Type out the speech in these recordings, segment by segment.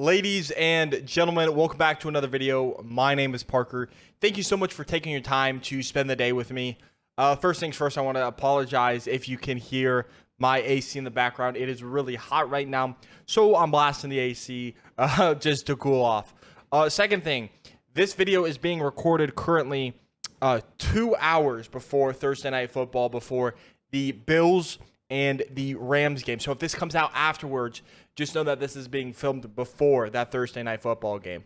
Ladies and gentlemen, welcome back to another video. My name is Parker. Thank you so much for taking your time to spend the day with me. First things first, I want to apologize if you can hear my AC in the background. It is really hot right now, so I'm blasting the AC just to cool off. Second thing, this video is being recorded currently 2 hours before Thursday Night Football, before the Bills and the Rams game. So if this comes out afterwards, just know that this is being filmed before that Thursday Night Football game.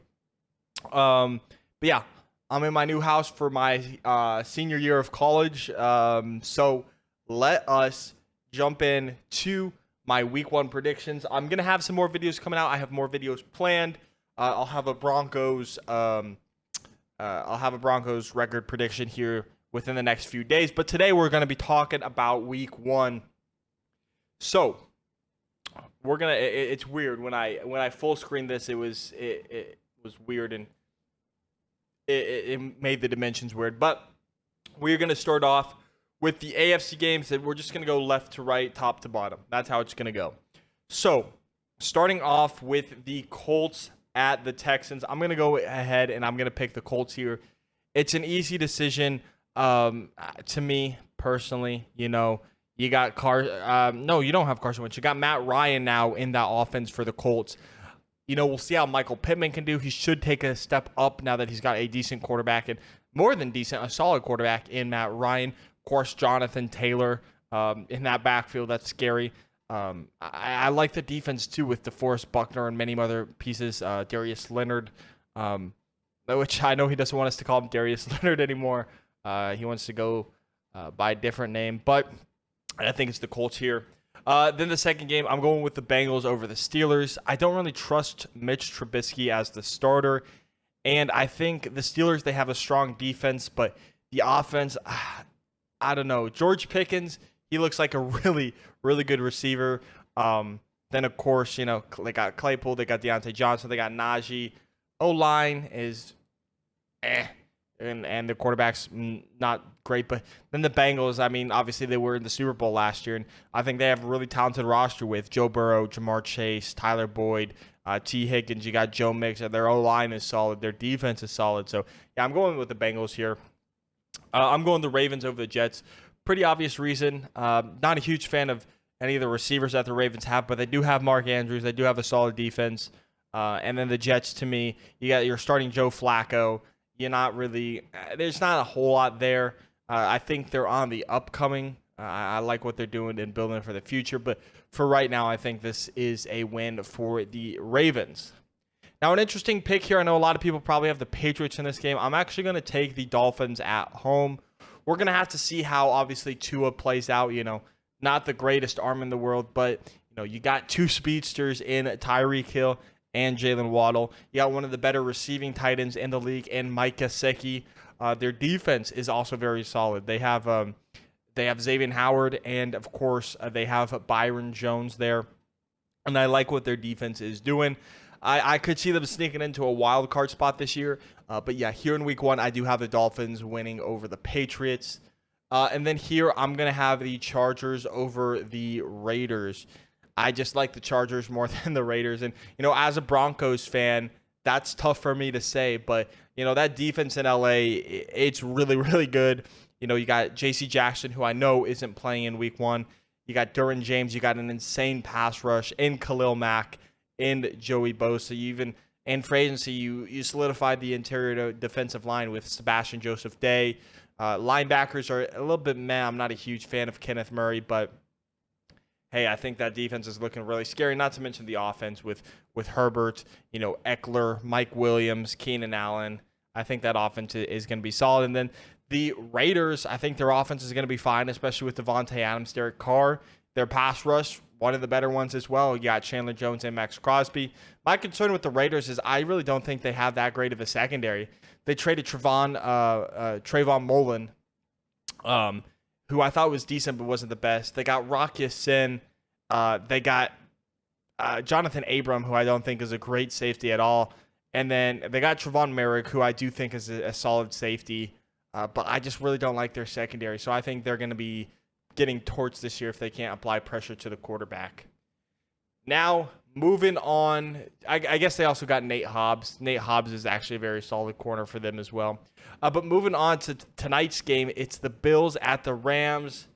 But yeah, I'm in my new house for my senior year of college. So let us jump in to my week 1 predictions. I'm going to have some more videos coming out. I have more videos planned. I'll have a Broncos record prediction here within the next few days. But today we're going to be talking about week 1. So we're gonna. It's weird when I full screen this. It was weird and it made the dimensions weird. But we're gonna start off with the AFC games. That we're just gonna go left to right, top to bottom. That's how it's gonna go. So starting off with the Colts at the Texans, I'm gonna go ahead and I'm gonna pick the Colts here. It's an easy decision to me personally. You got no, you don't have Carson Wentz. You got Matt Ryan now in that offense for the Colts. We'll see how Michael Pittman can do. He should take a step up now that he's got a decent quarterback, and more than decent, a solid quarterback in Matt Ryan. Of course, Jonathan Taylor in that backfield. That's scary. I like the defense too with DeForest Buckner and many other pieces. Darius Leonard, which I know he doesn't want us to call him Darius Leonard anymore. He wants to go by a different name, but I think it's the Colts here. Then the second game, I'm going with the Bengals over the Steelers. I don't really trust Mitch Trubisky as the starter. And I think the Steelers, they have a strong defense, but the offense, I don't know. George Pickens, he looks like a really, really good receiver. Then, of course, they got Claypool, they got Deontay Johnson, they got Najee. O-line is and the quarterback's not great. But then the Bengals, obviously they were in the Super Bowl last year, and I think they have a really talented roster with Joe Burrow, Jamar Chase, Tyler Boyd, T. Higgins. You got Joe Mixon. Their O-line is solid. Their defense is solid. So, yeah, I'm going with the Bengals here. I'm going the Ravens over the Jets. Pretty obvious reason. Not a huge fan of any of the receivers that the Ravens have, but they do have Mark Andrews. They do have a solid defense. And then the Jets, to me, you got your starting Joe Flacco. There's not a whole lot there. I think they're on the upcoming. I like what they're doing and building for the future. But for right now, I think this is a win for the Ravens. Now, an interesting pick here. I know a lot of people probably have the Patriots in this game. I'm actually going to take the Dolphins at home. We're going to have to see how, obviously, Tua plays out. Not the greatest arm in the world, but, you got two speedsters in Tyreek Hill and Jalen Waddle. You got one of the better receiving tight ends in the league in Mike Gesicki. Their defense is also very solid. They have Xavier Howard, and of course they have Byron Jones there. And I like what their defense is doing. I could see them sneaking into a wild card spot this year. But yeah, here in week 1, I do have the Dolphins winning over the Patriots. And then here I'm going to have the Chargers over the Raiders. I just like the Chargers more than the Raiders. And, as a Broncos fan, that's tough for me to say. But, that defense in LA, it's really, really good. You got J.C. Jackson, who I know isn't playing in week 1. You got Derwin James. You got an insane pass rush in Khalil Mack, in Joey Bosa. In free agency, you solidified the interior defensive line with Sebastian Joseph Day. Linebackers are a little bit meh. I'm not a huge fan of Kenneth Murray, but hey, I think that defense is looking really scary, not to mention the offense with Herbert, Eckler, Mike Williams, Keenan Allen. I think that offense is going to be solid. And then the Raiders, I think their offense is going to be fine, especially with Devontae Adams, Derek Carr. Their pass rush, one of the better ones as well. You got Chandler Jones and Max Crosby. My concern with the Raiders is I really don't think they have that great of a secondary. They traded Trayvon Mullen, who I thought was decent but wasn't the best. They got Rock Ya-Sin. They got Jonathan Abram, who I don't think is a great safety at all. And then they got Trevon Merrick, who I do think is a solid safety. But I just really don't like their secondary. So I think they're going to be getting torched this year if they can't apply pressure to the quarterback. Now, Moving on, I guess they also got Nate Hobbs. Nate Hobbs is actually a very solid corner for them as well. But moving on to tonight's game, it's the Bills at the Rams.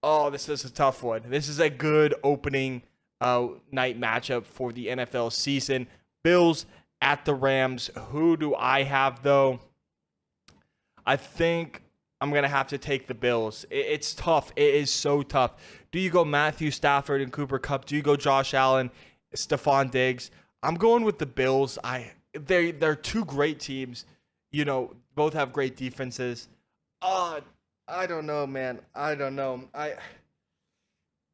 Oh, this is a tough one. This is a good opening night matchup for the NFL season. Bills at the Rams. Who do I have, though? I think I'm going to have to take the Bills. It's tough. It is so tough. Do you go Matthew Stafford and Cooper Kupp? Do you go Josh Allen, Stephon Diggs? I'm going with the Bills. They're two great teams. You know, both have great defenses. I don't know, man. I don't know.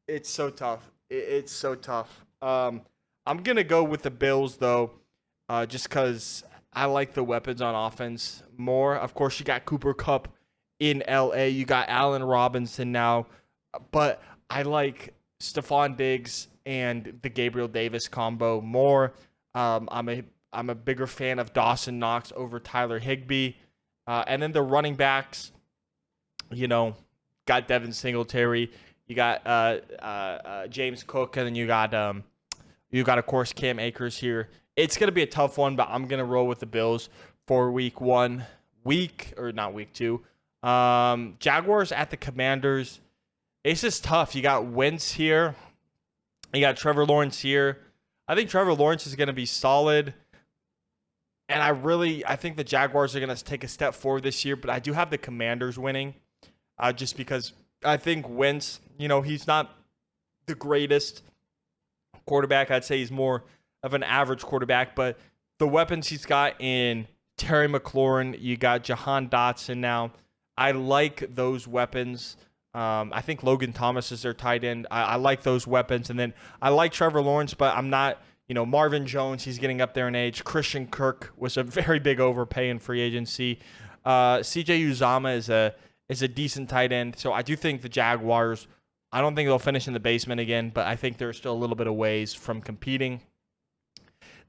It's so tough. It's so tough. I'm going to go with the Bills, though, just because I like the weapons on offense more. Of course, you got Cooper Kupp in LA. You got Allen Robinson now. But I like Stephon Diggs and the Gabriel Davis combo more. I'm a bigger fan of Dawson Knox over Tyler Higbee. And then the running backs, you know, got Devin Singletary. You got James Cook, and then you got of course Cam Akers here. It's gonna be a tough one, but I'm gonna roll with the Bills for week 2. Jaguars at the Commanders. It's just tough. You got Wentz here. You got Trevor Lawrence here. I think Trevor Lawrence is gonna be solid. And I think the Jaguars are going to take a step forward this year, but I do have the Commanders winning just because I think Wentz, you know, he's not the greatest quarterback. I'd say he's more of an average quarterback, but the weapons he's got in Terry McLaurin, you got Jahan Dotson now. I like those weapons. I think Logan Thomas is their tight end. I like those weapons. And then I like Trevor Lawrence, but I'm not. You know, Marvin Jones, he's getting up there in age. Christian Kirk was a very big overpay in free agency. CJ Uzama is a decent tight end. So I do think the Jaguars, I don't think they'll finish in the basement again, but I think they're still a little bit of ways from competing.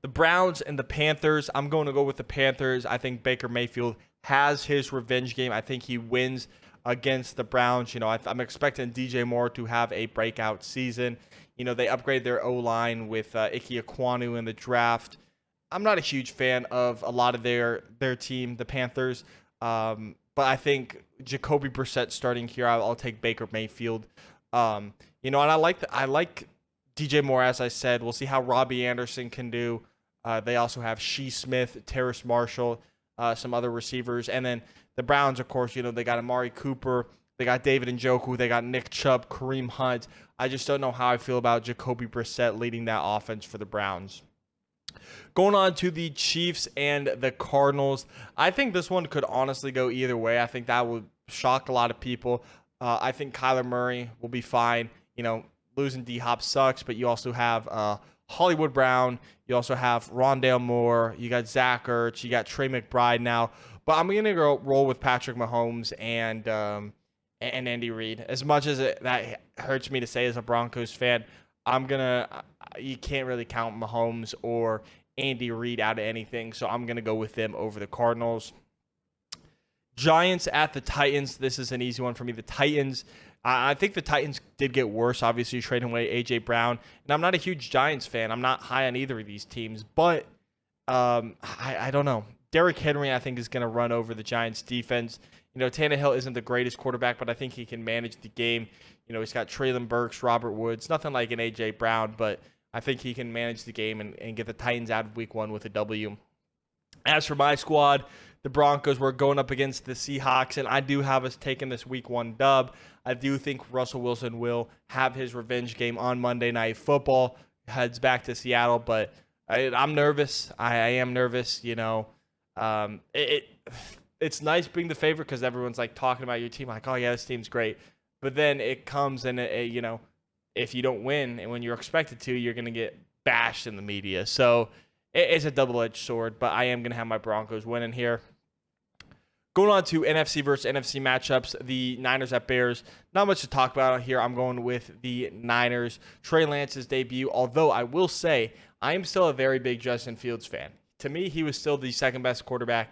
The Browns and the Panthers, I'm going to go with the Panthers. I think Baker Mayfield has his revenge game. I think he wins against the Browns. You know, I'm expecting DJ Moore to have a breakout season. You know, they upgraded their O-line with Ike Ekwonu in the draft. I'm not a huge fan of a lot of their team, the Panthers. But I think Jacoby Brissett starting here, I'll take Baker Mayfield. You know, and I like DJ Moore, as I said. We'll see how Robbie Anderson can do. They also have Shee Smith, Terrace Marshall, some other receivers. And then the Browns, of course, you know, they got Amari Cooper. They got David Njoku. They got Nick Chubb, Kareem Hunt. I just don't know how I feel about Jacoby Brissett leading that offense for the Browns. Going on to the Chiefs and the Cardinals. I think this one could honestly go either way. I think that would shock a lot of people. I think Kyler Murray will be fine. You know, losing D-Hop sucks, but you also have Hollywood Brown. You also have Rondale Moore. You got Zach Ertz. You got Trey McBride now. But I'm going to go roll with Patrick Mahomes and Andy Reid. As much as that hurts me to say as a Broncos fan, you can't really count Mahomes or Andy Reid out of anything, so I'm going to go with them over the Cardinals. Giants at the Titans. This is an easy one for me. The Titans, I think the Titans did get worse, obviously trading away A.J. Brown, and I'm not a huge Giants fan. I'm not high on either of these teams, but I don't know. Derrick Henry, I think, is going to run over the Giants' defense. You know, Tannehill isn't the greatest quarterback, but I think he can manage the game. You know, he's got Treylon Burks, Robert Woods, nothing like an A.J. Brown, but I think he can manage the game and get the Titans out of week 1 with a W. As for my squad, the Broncos were going up against the Seahawks, and I do have us taking this week 1 dub. I do think Russell Wilson will have his revenge game on Monday Night Football, heads back to Seattle, but I'm nervous. I am nervous, you know. It's nice being the favorite because everyone's like talking about your team, like, oh yeah, this team's great. But then it comes and you know, if you don't win and when you're expected to, you're gonna get bashed in the media. So it's a double-edged sword. But I am gonna have my Broncos winning here. Going on to NFC versus NFC matchups, the Niners at Bears. Not much to talk about here. I'm going with the Niners. Trey Lance's debut. Although I will say I am still a very big Justin Fields fan. To me, he was still the second best quarterback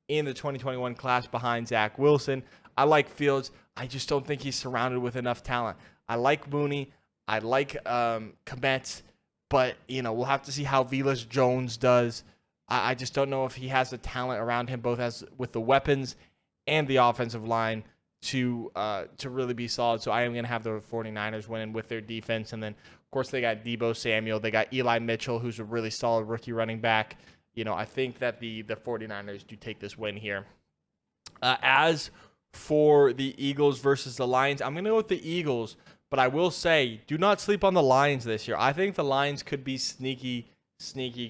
in the 2021 class behind Zach Wilson. I like Fields. I just don't think he's surrounded with enough talent. I like Mooney. I like Kmet. But, we'll have to see how Velus Jones does. I just don't know if he has the talent around him, both as with the weapons and the offensive line to really be solid. So I am going to have the 49ers winning with their defense. And then, of course, they got Deebo Samuel. They got Eli Mitchell, who's a really solid rookie running back. I think that the 49ers do take this win here. As for the Eagles versus the Lions, I'm going to go with the Eagles. But I will say, do not sleep on the Lions this year. I think the Lions could be sneaky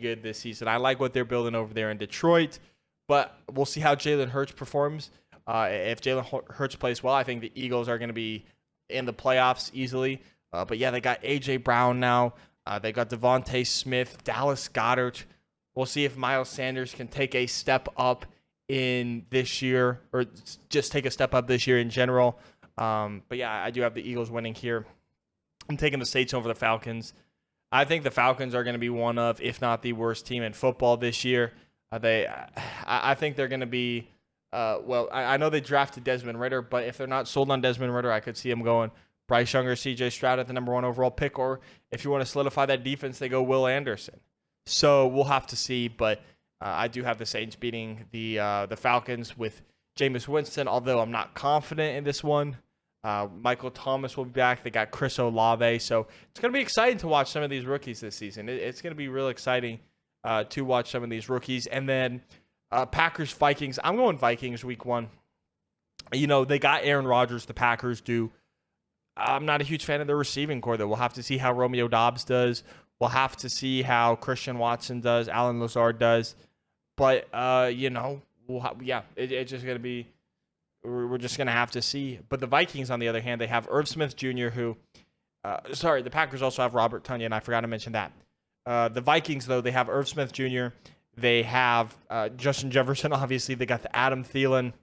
good this season. I like what they're building over there in Detroit. But we'll see how Jalen Hurts performs. If Jalen Hurts plays well, I think the Eagles are going to be in the playoffs easily. But yeah, they got A.J. Brown now. They got Devontae Smith, Dallas Goedert. We'll see if Miles Sanders can take a step up in this year, or just take a step up this year in general. But yeah, I do have the Eagles winning here. I'm taking the Saints over the Falcons. I think the Falcons are going to be one of, if not the worst team in football this year. I think they're going to be, I know they drafted Desmond Ridder, but if they're not sold on Desmond Ridder, I could see them going Bryce Young or C.J. Stroud at the number 1 overall pick, or if you want to solidify that defense, they go Will Anderson. So we'll have to see, but I do have the Saints beating the Falcons with Jameis Winston, although I'm not confident in this one. Michael Thomas will be back. They got Chris Olave. So it's going to be exciting to watch some of these rookies this season. It's going to be real exciting to watch some of these rookies. And then Packers-Vikings. I'm going Vikings week 1. They got Aaron Rodgers. The Packers do. I'm not a huge fan of the receiving core, though. We'll have to see how Romeo Doubs does. We'll have to see how Christian Watson does, Alan Lazard does. But, it's just going to be, we're just going to have to see. But the Vikings, on the other hand, they have Irv Smith Jr., the Packers also have Robert Tonyan. I forgot to mention that. The Vikings, though, they have Irv Smith Jr., they have Justin Jefferson, obviously. They got the Adam Thielen,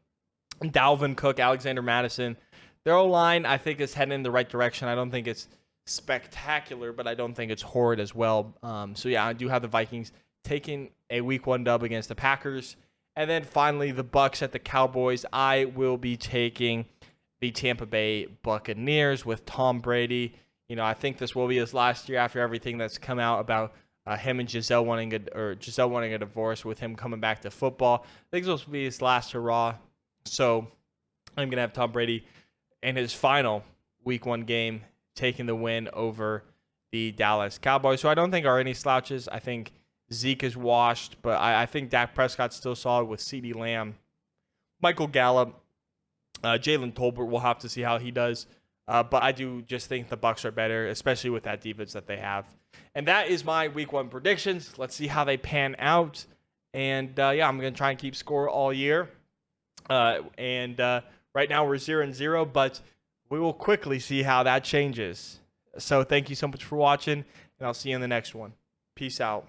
Dalvin Cook, Alexander Madison. Their O-line, I think, is heading in the right direction. I don't think it's spectacular, but I don't think it's horrid as well. I do have the Vikings taking a week 1 dub against the Packers. And then finally, the Bucs at the Cowboys. I will be taking the Tampa Bay Buccaneers with Tom Brady. I think this will be his last year after everything that's come out about him and Giselle wanting a divorce, with him coming back to football. I think this will be his last hurrah. So I'm going to have Tom Brady in his final week 1 game taking the win over the Dallas Cowboys, who I don't think are any slouches. I think Zeke is washed, but I think Dak Prescott's still solid with CeeDee Lamb, Michael Gallup, Jalen Tolbert. We'll have to see how he does. But I do just think the Bucs are better, especially with that defense that they have. And that is my week 1 predictions. Let's see how they pan out. And I'm going to try and keep score all year. Right now we're 0-0, but we will quickly see how that changes. So thank you so much for watching, and I'll see you in the next one. Peace out.